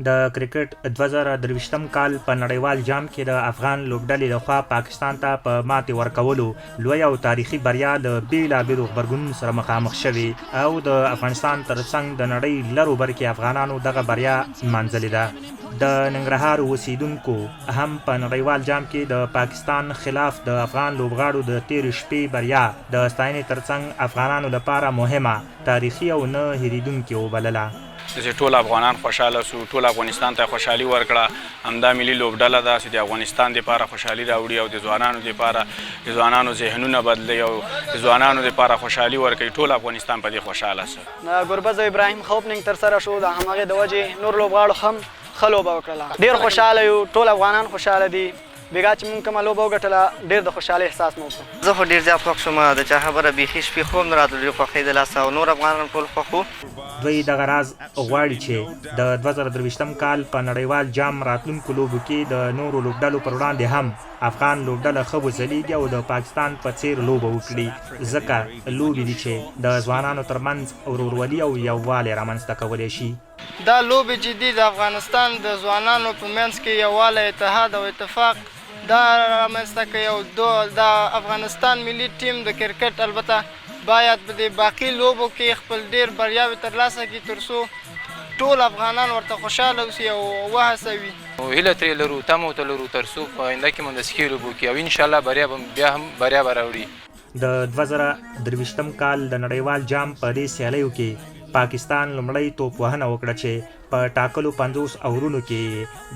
د کرکټ 2023م کال په نړیوال جام کې د افغان لوبډلې لخوا پاکستان ته په ماتې ورکولو لوی او تاریخي بریا د بیلابیلو غبرګونونو سره مخامخ شوي او د افغانستان ترڅنګ د نړۍ لرو برکې افغانانو دغه بریا منځلې ده. د ننګرهار اوسیدونکو هم په نړیوال جام کې د پاکستان خلاف د افغان لوبغاړو د تیر شپې بریا د ستاینې ترڅنګ افغانانو لپاره مهمه، تاریخي او نه هېرېدونکې وبلله. چې ټول افغانان خوشحاله سو، ټول افغانستان ته خوشحالي ورکړه. همدا ملي لوبډله ده چې د افغانستان دپاره خوشحالي راوړي او د ځوانانو دپاره د ځوانانو ذهنونه بدلوي او د ځوانانو دپاره خوشحالي ورکوي. ټول افغانستان په دې خوشحاله سو. ګربز ابراهیم ښه اوپننګ ترسره شو، د همغې د وجې نور لوبغاړو هم ښه لوبه وکړله. ډېر خوشحاله یو، ټول افغانان خوشحاله دي. بېګا چې مونږ کومه لوبه وګټله ډېر د خوشحالۍ احساس مو وکړو. زه خو ډېر زیات خوښ شوم، د چا خبره بیخي شپې خوب نه راتلو، ډېر خوښېدله او نور افغانان ټول خوښ وو. دوی دغه راز غواړي چې د 2023م کال په نړیوال جام راتلونکو لوبو کې د نورو لوبډلو پر وړاندې هم افغان لوبډله ښه وځلیږي او د پاکستان په څیر لوبه وکړي، ځکه لوبې دي چې د ځوانانو ترمنځ ورورولي او یووالی رامنځته کولی شي. دا لوبې چې دي د افغانستان د ځوانانو په منځ کې یووالی، اتحاد او اتفاق دا رامنځته کوي او د افغانستان ملي ټیم د کرکټ البته باید په دې باقي لوبو کې خپل ډېر بریاوې ترلاسه کړي تر څو ټول افغانان ورته خوشحاله اوسي او وهڅوي. هیله ترې لرو، تمه ورته لرو تر څو په آینده کې مو د ښې لوبو کې او انشاءالله بیا هم بریا به راوړي. د 2023م کال د نړیوال جام په دې سیالیو کې پاکستان لومړی توپ وهنه وکړه چې په ټاکلو 50 اورونو کې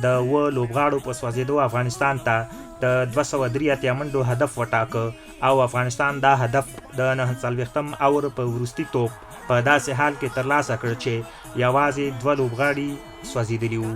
د 7 لوبغاړو په سوځېدو افغانستان ته د 283 منډو هدف وټاکه او افغانستان دا هدف د 49م اور په وروستي توپ په داسې حال کې ترلاسه کړ چې یوازې 2 لوبغاړي سوځېدلي وو.